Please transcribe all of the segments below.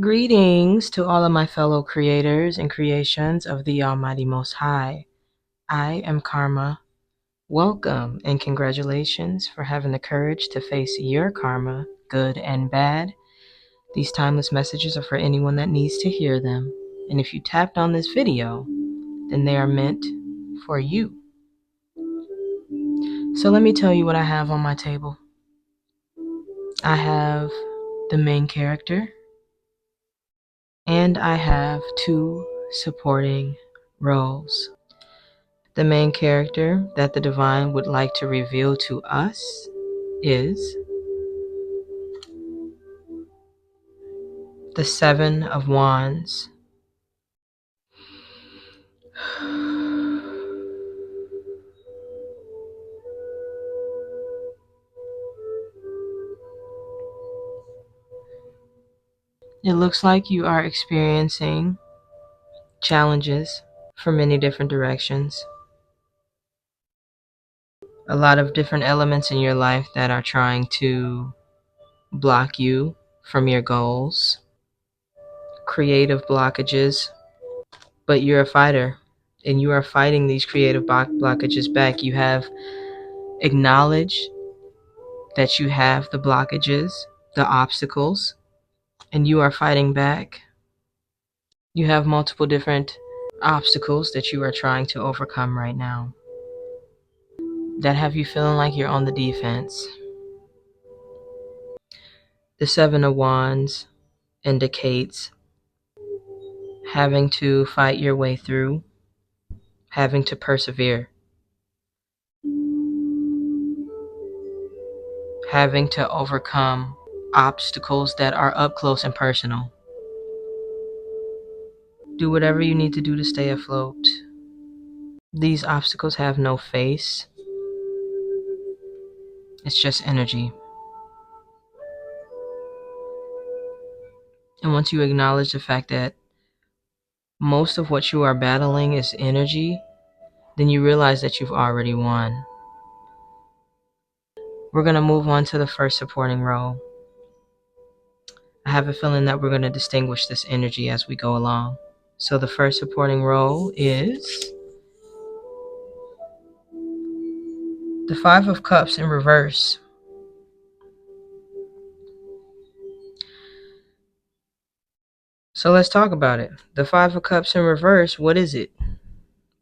Greetings to all of my fellow creators and creations of the Almighty Most High. I am Karma. Welcome and congratulations for having the courage to face your karma, good and bad. These timeless messages are for anyone that needs to hear them. And if you tapped on this video, then they are meant for you. So let me tell you what I have on my table. I have the main character, and I have two supporting roles. The main character that the divine would like to reveal to us is the Seven of Wands. It looks like you are experiencing challenges from many different directions. A lot of different elements in your life that are trying to block you from your goals, creative blockages, but you're a fighter and you are fighting these creative blockages back. You have acknowledged that you have the blockages, the obstacles, and you are fighting back. You have multiple different obstacles that you are trying to overcome right now that have you feeling like you're on the defense. The Seven of Wands indicates having to fight your way through, having to persevere, having to overcome obstacles that are up close and personal. Do whatever you need to do to stay afloat. These obstacles have no face. It's just energy. And once you acknowledge the fact that most of what you are battling is energy, then you realize that you've already won. We're going to move on to the first supporting role. I have a feeling that we're going to distinguish this energy as we go along. So the first supporting role is the Five of Cups in reverse. So let's talk about it. The Five of Cups in reverse, what is it?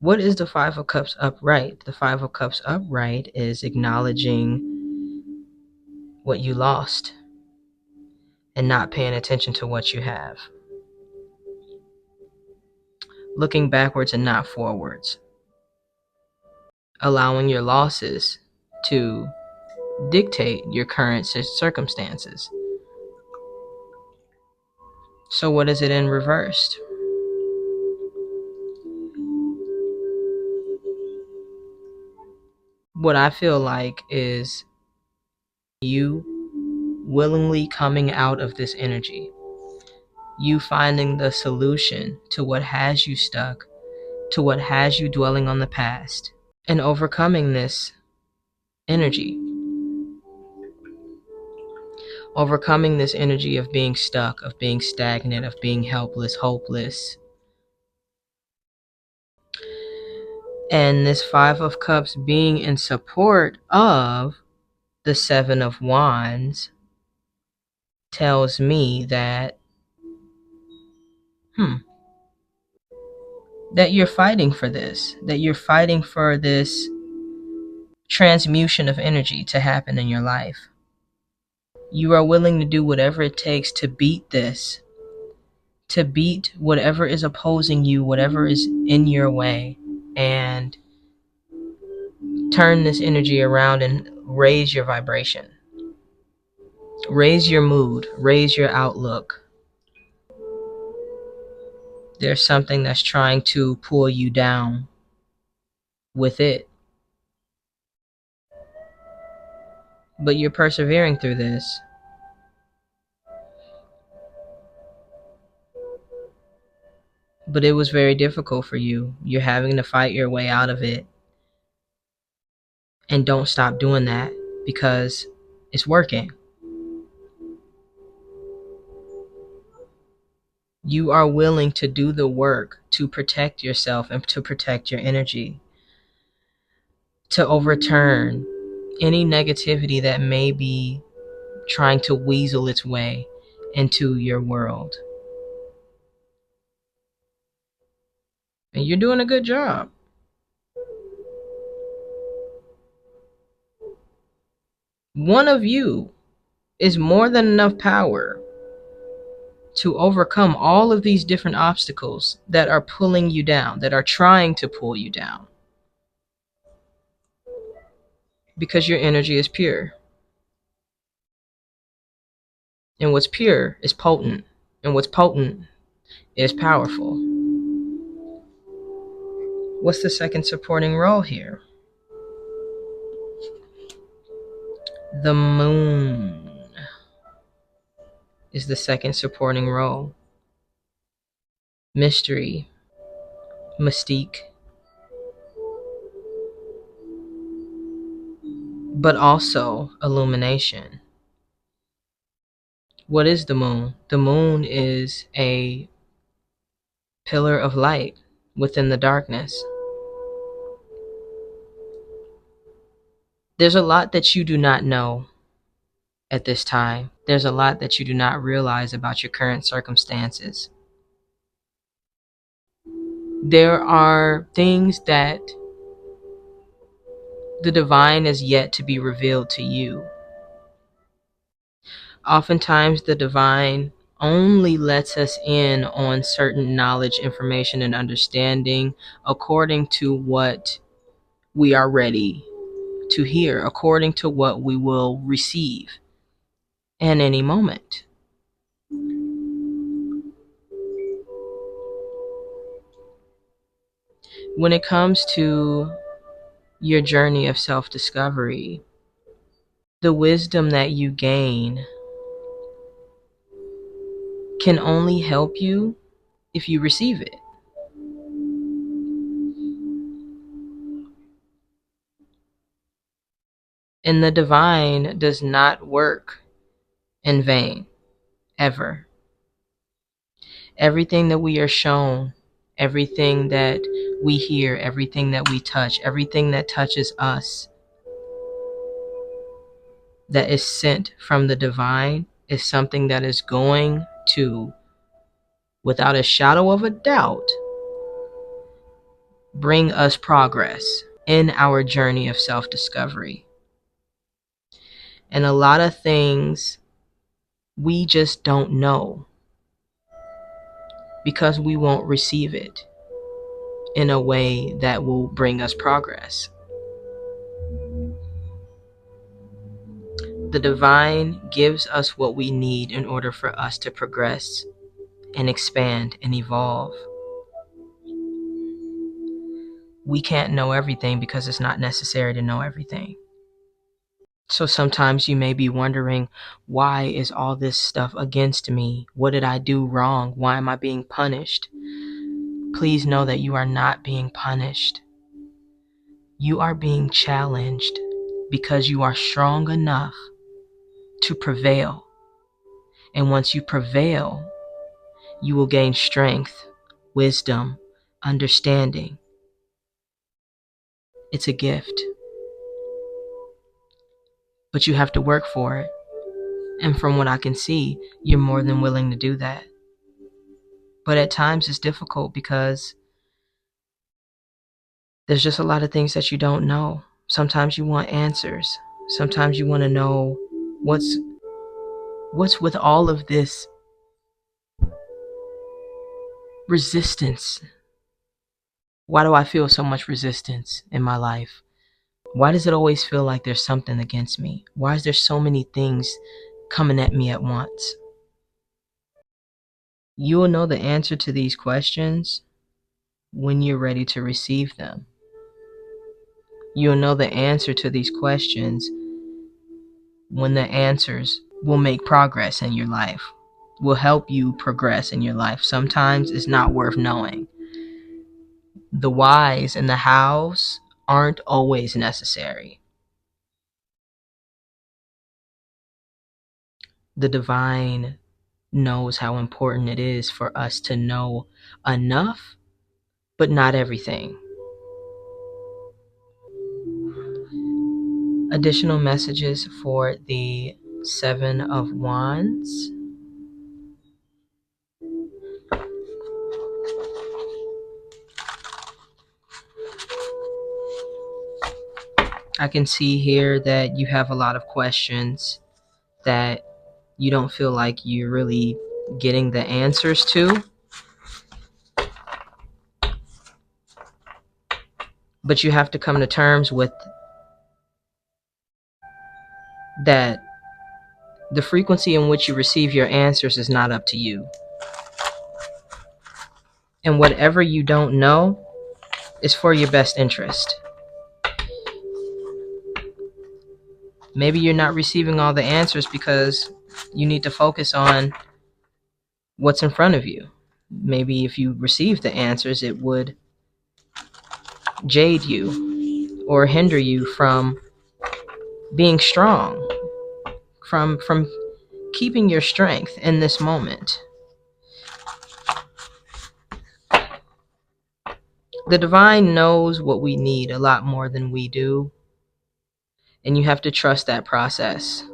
What is the Five of Cups upright? The Five of Cups upright is acknowledging what you lost and not paying attention to what you have. Looking backwards and not forwards. Allowing your losses to dictate your current circumstances. So what is it in reversed? What I feel like is you willingly coming out of this energy. You finding the solution to what has you stuck, to what has you dwelling on the past, and overcoming this energy. Overcoming this energy of being stuck, of being stagnant, of being helpless, hopeless. And this Five of Cups being in support of the Seven of Wands tells me that that you're fighting for this, that you're fighting for this transmutation of energy to happen in your life. You are willing to do whatever it takes to beat this, to beat whatever is opposing you, whatever is in your way, and turn this energy around and raise your vibration, raise your mood, raise your outlook. There's something that's trying to pull you down with it, but you're persevering through this. But it was very difficult for you. You're having to fight your way out of it. And don't stop doing that because it's working. You are willing to do the work to protect yourself and to protect your energy, to overturn any negativity that may be trying to weasel its way into your world. And you're doing a good job. One of you is more than enough power to overcome all of these different obstacles that are pulling you down, that are trying to pull you down. Because your energy is pure. And what's pure is potent. And what's potent is powerful. What's the second supporting role here? The moon is the second supporting role. Mystery, mystique, but also illumination. What is the moon? The moon is a pillar of light within the darkness. There's a lot that you do not know at this time. There's a lot that you do not realize about your current circumstances. There are things that the divine is yet to be revealed to you. Oftentimes, the divine only lets us in on certain knowledge, information, and understanding according to what we are ready to hear, according to what we will receive in any moment. When it comes to your journey of self-discovery, the wisdom that you gain can only help you if you receive it. And the divine does not work in vain, ever. Everything that we are shown, everything that we hear, everything that we touch, everything that touches us that is sent from the divine is something that is going to, without a shadow of a doubt, bring us progress in our journey of self-discovery. And a lot of things we just don't know because we won't receive it in a way that will bring us progress. The divine gives us what we need in order for us to progress and expand and evolve. We can't know everything because it's not necessary to know everything. So sometimes you may be wondering, why is all this stuff against me? What did I do wrong? Why am I being punished? Please know that you are not being punished. You are being challenged because you are strong enough to prevail. And once you prevail, you will gain strength, wisdom, understanding. It's a gift. But you have to work for it. And from what I can see, you're more than willing to do that. But at times it's difficult because there's just a lot of things that you don't know. Sometimes you want answers. Sometimes you want to know what's with all of this resistance. Why do I feel so much resistance in my life? Why does it always feel like there's something against me? Why is there so many things coming at me at once? You will know the answer to these questions when you're ready to receive them. You'll know the answer to these questions when the answers will make progress in your life, will help you progress in your life. Sometimes it's not worth knowing. The whys and the hows aren't always necessary. The divine knows how important it is for us to know enough, but not everything. Additional messages for the Seven of Wands. I can see here that you have a lot of questions that you don't feel like you're really getting the answers to, but you have to come to terms with that the frequency in which you receive your answers is not up to you. And whatever you don't know is for your best interest. Maybe you're not receiving all the answers because you need to focus on what's in front of you. Maybe if you receive the answers, it would jade you or hinder you from being strong, from keeping your strength in this moment. The divine knows what we need a lot more than we do, and you have to trust that process.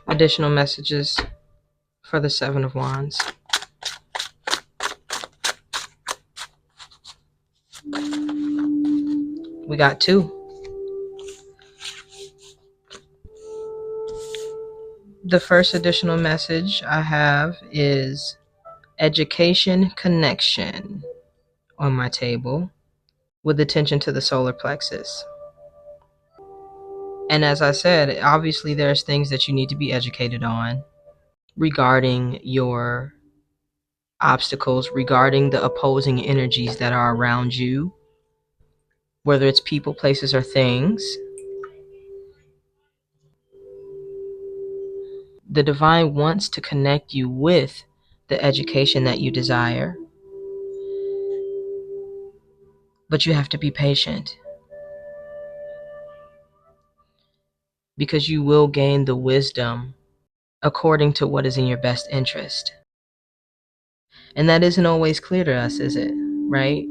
Additional messages for the Seven of Wands. We got two. The first additional message I have is education connection on my table with attention to the solar plexus. And as I said, obviously there's things that you need to be educated on regarding your obstacles, regarding the opposing energies that are around you, whether it's people, places, or things. The divine wants to connect you with the education that you desire, but you have to be patient because you will gain the wisdom according to what is in your best interest. And that isn't always clear to us, is it? Right?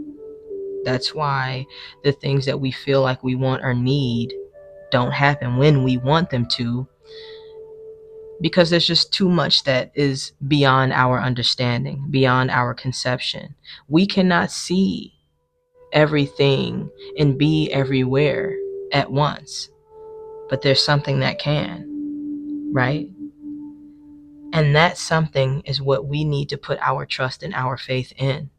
That's why the things that we feel like we want or need don't happen when we want them to, because there's just too much that is beyond our understanding, beyond our conception. We cannot see everything and be everywhere at once, but there's something that can, right? And that something is what we need to put our trust and our faith in.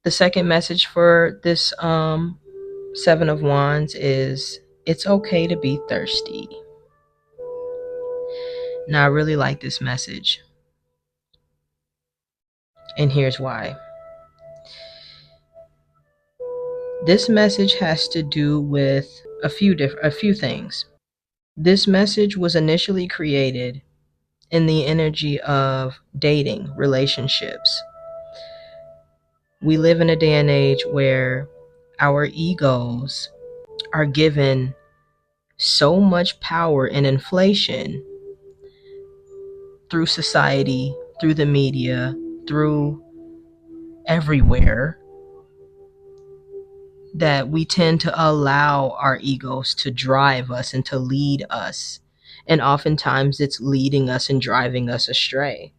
The second message for this Seven of Wands is it's okay to be thirsty. Now, I really like this message, and here's why. This message has to do with a few things. This message was initially created in the energy of dating relationships. We live in a day and age where our egos are given so much power and inflation through society, through the media, through everywhere, that we tend to allow our egos to drive us and to lead us. And oftentimes it's leading us and driving us astray.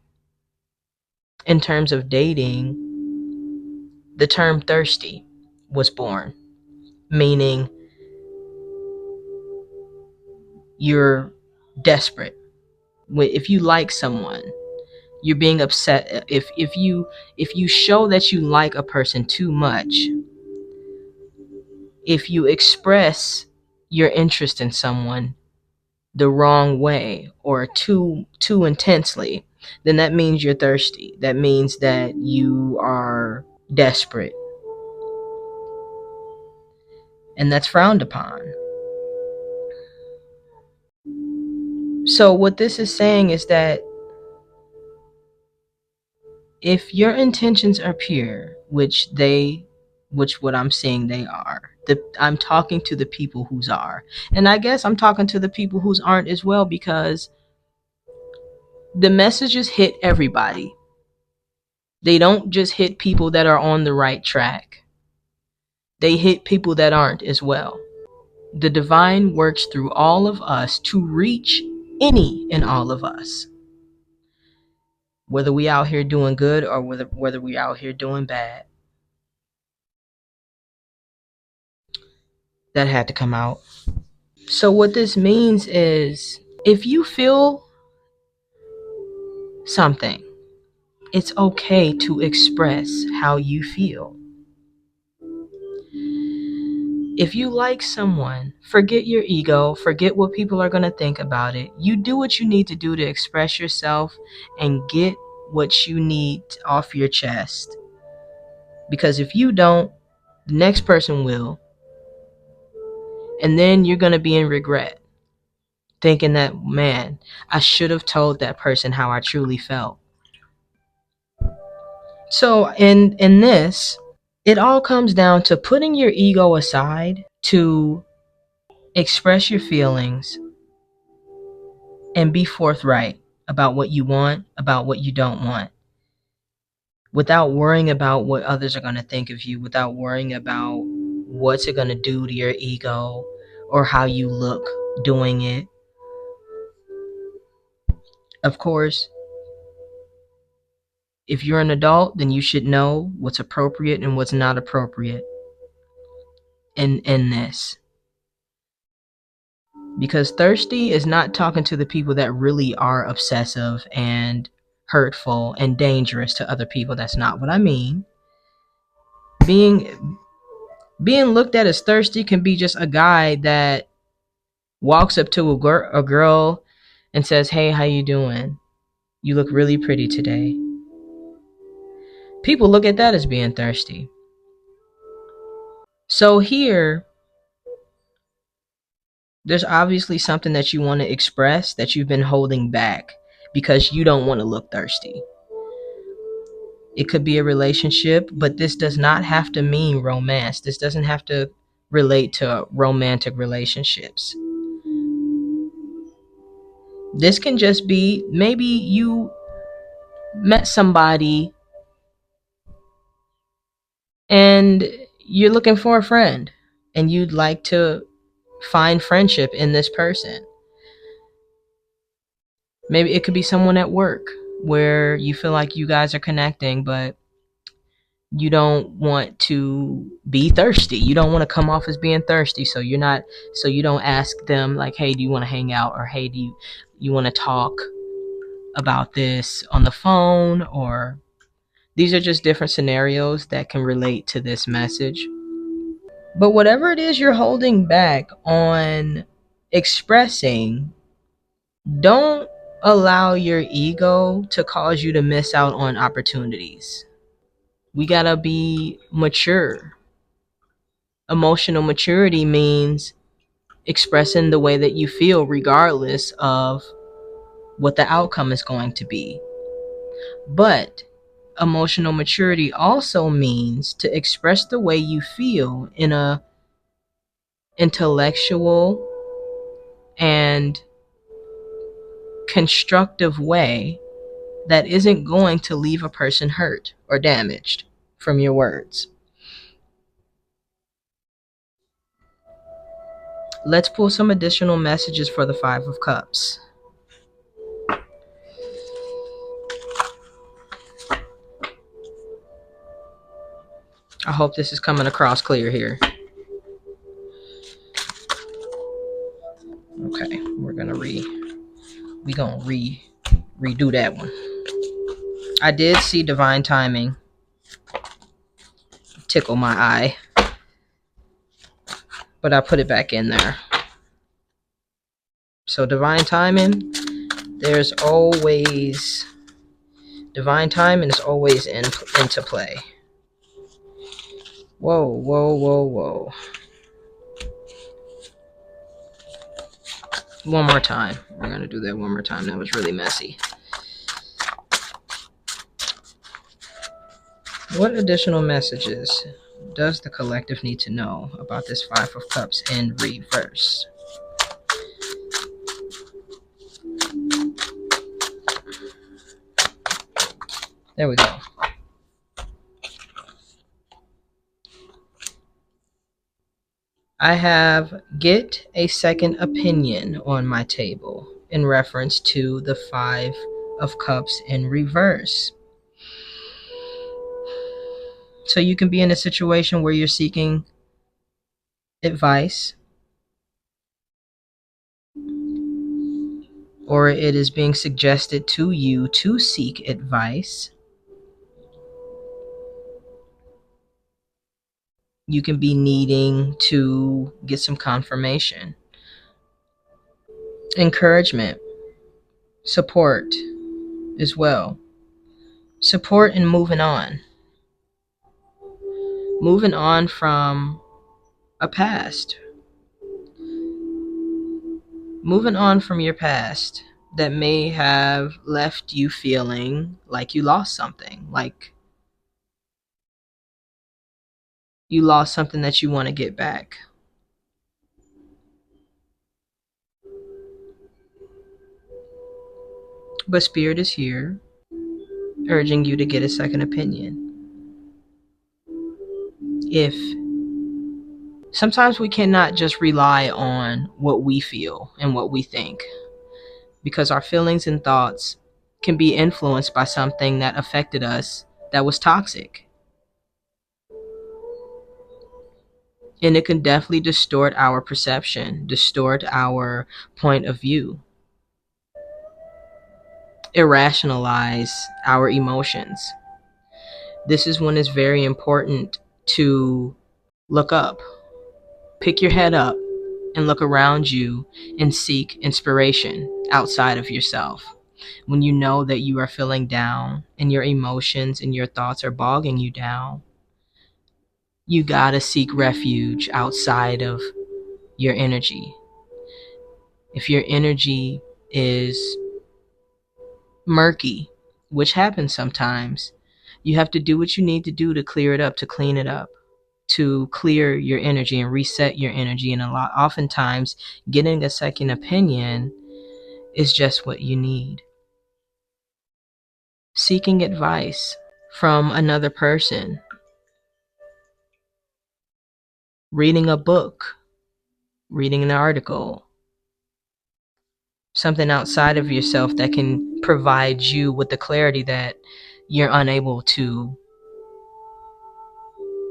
In terms of dating, the term thirsty was born, meaning you're desperate. If you like someone, you're being upset. If you show that you like a person too much, if you express your interest in someone the wrong way or too intensely, then that means you're thirsty. That means that you are desperate. And that's frowned upon. So what this is saying is that if your intentions are pure, which what I'm saying they are, I'm talking to the people whose are, and I guess I'm talking to the people whose aren't as well, because the messages hit everybody. They don't just hit people that are on the right track. They hit people that aren't as well. The divine works through all of us to reach any and all of us, whether we out here doing good or whether we out here doing bad. That had to come out. So what this means is, if you feel something, it's okay to express how you feel. If you like someone, forget your ego, forget what people are going to think about it. You do what you need to do to express yourself and get what you need off your chest. Because if you don't, the next person will. And then you're going to be in regret, thinking that, man, I should have told that person how I truly felt. So in this, it all comes down to putting your ego aside to express your feelings and be forthright about what you want, about what you don't want, without worrying about what others are going to think of you, without worrying about what's it going to do to your ego or how you look doing it. Of course, if you're an adult, then you should know what's appropriate and what's not appropriate in this. Because thirsty is not talking to the people that really are obsessive and hurtful and dangerous to other people. That's not what I mean. Being looked at as thirsty can be just a guy that walks up to a girl and says, "Hey, how you doing? You look really pretty today." People look at that as being thirsty. So here, there's obviously something that you want to express that you've been holding back because you don't want to look thirsty. It could be a relationship, but this does not have to mean romance. This doesn't have to relate to romantic relationships. This can just be, maybe you met somebody and you're looking for a friend and you'd like to find friendship in this person. Maybe it could be someone at work where you feel like you guys are connecting, but you don't want to be thirsty. You don't want to come off as being thirsty. So you don't ask them like, "Hey, do you want to hang out?" or "Hey, do you want to talk about this on the phone?" Or these are just different scenarios that can relate to this message. But whatever it is you're holding back on expressing, don't allow your ego to cause you to miss out on opportunities. We gotta be mature. Emotional maturity means expressing the way that you feel regardless of what the outcome is going to be. But emotional maturity also means to express the way you feel in a intellectual and constructive way that isn't going to leave a person hurt or damaged from your words. Let's pull some additional messages for the Five of Cups. I hope this is coming across clear here. Okay, we're gonna redo that one. I did see divine timing tickle my eye, but I put it back in there. So divine timing, divine timing is always into play. Whoa, whoa, whoa, whoa. One more time. We're gonna do that one more time. That was really messy. What additional messages does the collective need to know about this Five of Cups in reverse? There we go. I have get a second opinion on my table in reference to the Five of Cups in reverse. So you can be in a situation where you're seeking advice, or it is being suggested to you to seek advice. You can be needing to get some confirmation, encouragement, support as well. Support and moving on. Moving on from a past. Moving on from your past that may have left you feeling like you lost something, like you lost something that you want to get back. But Spirit is here, urging you to get a second opinion. If sometimes we cannot just rely on what we feel and what we think, because our feelings and thoughts can be influenced by something that affected us that was toxic. And it can definitely distort our perception, distort our point of view, irrationalize our emotions. This is when it's very important to look up, pick your head up, and look around you and seek inspiration outside of yourself. When you know that you are feeling down and your emotions and your thoughts are bogging you down, you gotta seek refuge outside of your energy. If your energy is murky, which happens sometimes, you have to do what you need to do to clear it up, to clean it up, to clear your energy and reset your energy. And oftentimes, getting a second opinion is just what you need. Seeking advice from another person, reading a book, reading an article, something outside of yourself that can provide you with the clarity that you're unable to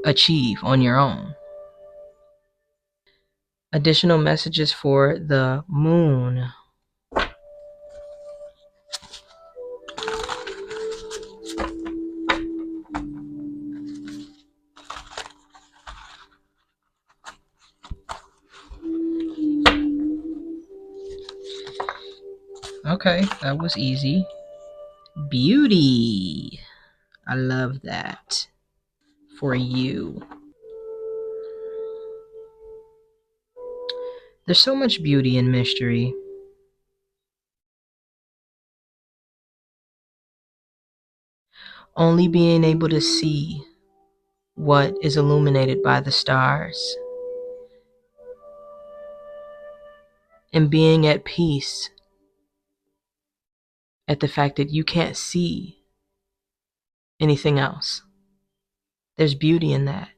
achieve on your own. Additional messages for the moon. Okay, that was easy. Beauty. I love that for you. There's so much beauty in mystery. Only being able to see what is illuminated by the stars and being at peace at the fact that you can't see anything else. There's beauty in that.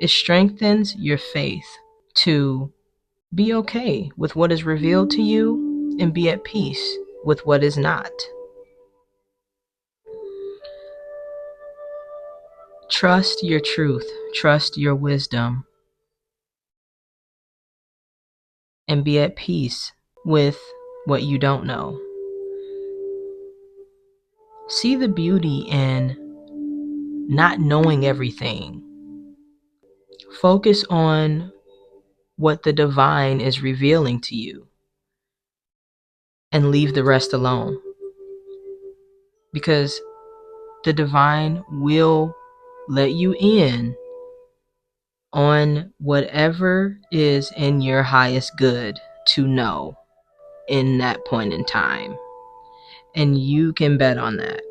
It strengthens your faith to be okay with what is revealed to you and be at peace with what is not. Trust your truth, trust your wisdom, and be at peace with what you don't know. See the beauty in not knowing everything. Focus on what the divine is revealing to you and leave the rest alone. Because the divine will let you in on whatever is in your highest good to know in that point in time. And you can bet on that.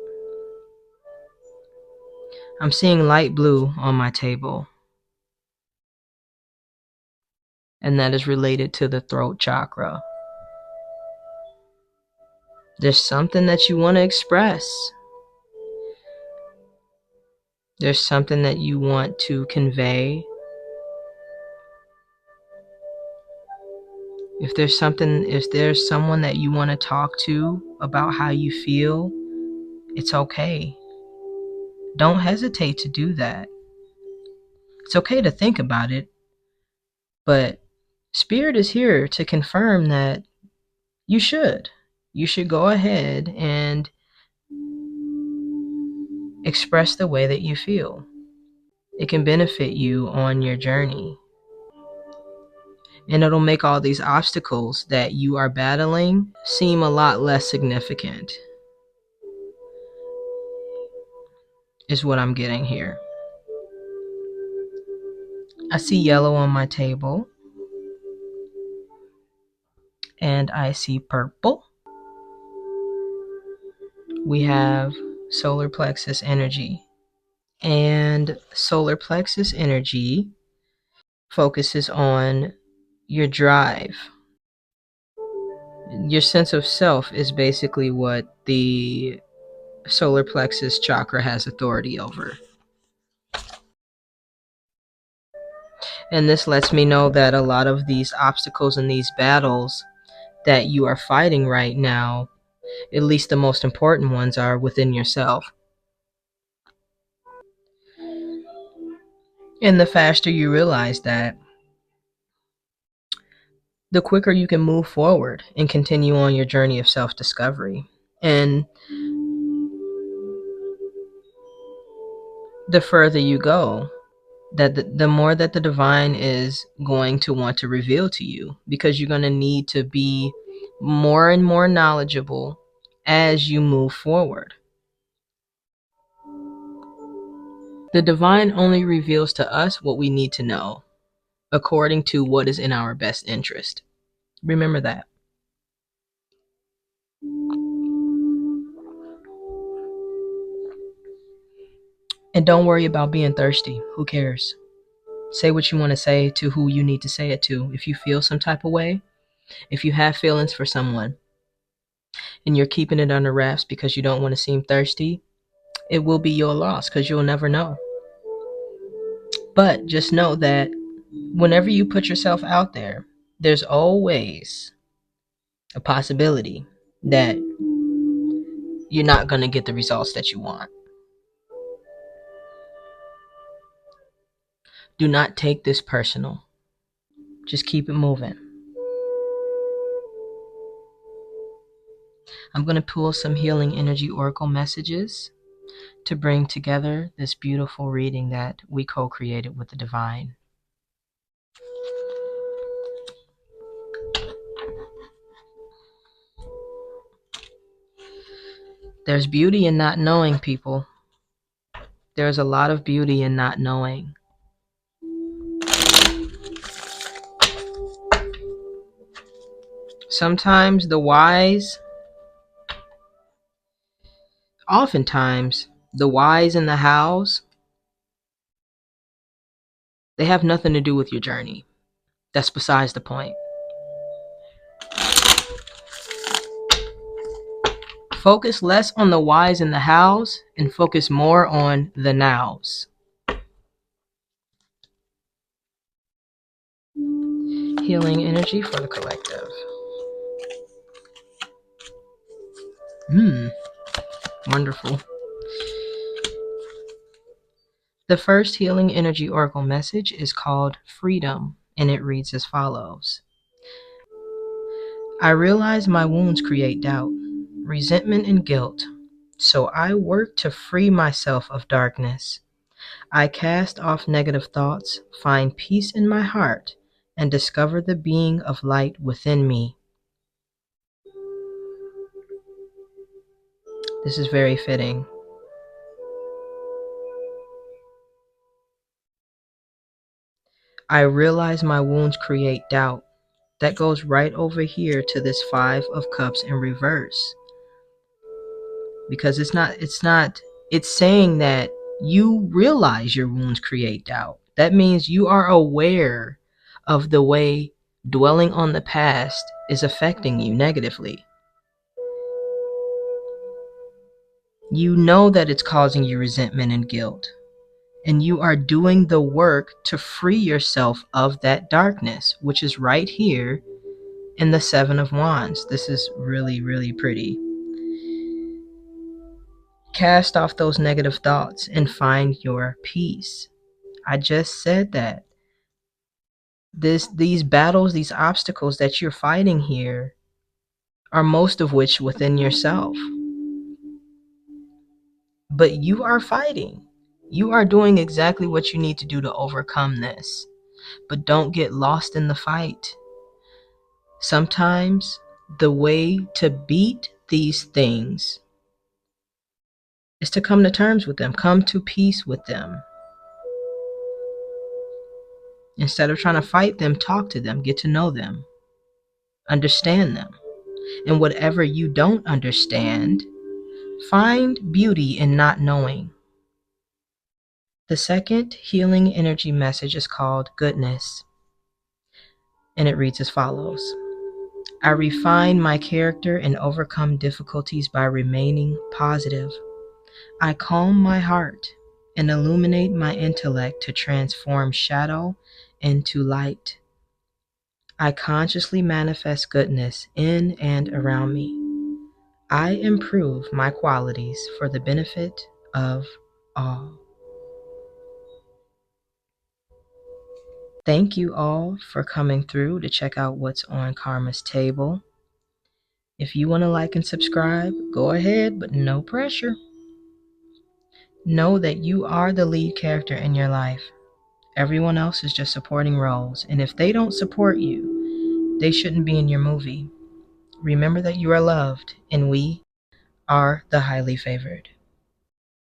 I'm seeing light blue on my table, and that is related to the throat chakra. There's something that you want to express. There's something that you want to convey. If there's someone that you want to talk to about how you feel, it's okay. Don't hesitate to do that. It's okay to think about it, but Spirit is here to confirm that you should. You should go ahead and express the way that you feel. It can benefit you on your journey. And it'll make all these obstacles that you are battling seem a lot less significant, is what I'm getting here. I see yellow on my table, and I see purple. We have solar plexus energy. And solar plexus energy focuses on your drive. Your sense of self is basically what the solar plexus chakra has authority over. And this lets me know that a lot of these obstacles and these battles that you are fighting right now, at least the most important ones, are within yourself. And the faster you realize that, the quicker you can move forward and continue on your journey of self-discovery. And the further you go, that the more that the divine is going to want to reveal to you, because you're going to need to be more and more knowledgeable as you move forward. The divine only reveals to us what we need to know, according to what is in our best interest. Remember that. And don't worry about being thirsty. Who cares? Say what you want to say to who you need to say it to. If you feel some type of way, if you have feelings for someone, and you're keeping it under wraps because you don't want to seem thirsty, it will be your loss because you'll never know. But just know that whenever you put yourself out there, there's always a possibility that you're not going to get the results that you want. Do not take this personal. Just keep it moving. I'm going to pull some healing energy oracle messages to bring together this beautiful reading that we co-created with the divine. There's beauty in not knowing, people. There's a lot of beauty in not knowing. Sometimes oftentimes, the whys and the hows, they have nothing to do with your journey. That's besides the point. Focus less on the whys and the hows and focus more on the nows. Healing energy for the collective. Wonderful. The first healing energy oracle message is called Freedom, and it reads as follows. I realize my wounds create doubt, resentment, and guilt, so I work to free myself of darkness. I cast off negative thoughts, find peace in my heart, and discover the being of light within me. This is very fitting. I realize my wounds create doubt. That goes right over here to this 5 of Cups in reverse. Because it's saying that You realize your wounds create doubt. That means you are aware of the way dwelling on the past is affecting you negatively. You know that it's causing you resentment and guilt, and you are doing the work to free yourself of that darkness, which is right here in the Seven of Wands. This is really, really pretty. Cast off those negative thoughts and find your peace. I just said that. These battles, these obstacles that you're fighting here are most of which within yourself. But you are fighting. You are doing exactly what you need to do to overcome this. But don't get lost in the fight. Sometimes the way to beat these things is to come to terms with them, come to peace with them. Instead of trying to fight them, talk to them, get to know them, understand them. And whatever you don't understand, find beauty in not knowing. The second healing energy message is called goodness, and it reads as follows. I refine my character and overcome difficulties by remaining positive. I calm my heart and illuminate my intellect to transform shadow into light. I consciously manifest goodness in and around me. I improve my qualities for the benefit of all. Thank you all for coming through to check out what's on Karma's table. If you want to like and subscribe, go ahead, but no pressure. Know that you are the lead character in your life. Everyone else is just supporting roles, and if they don't support you, they shouldn't be in your movie. Remember that you are loved, and we are the highly favored.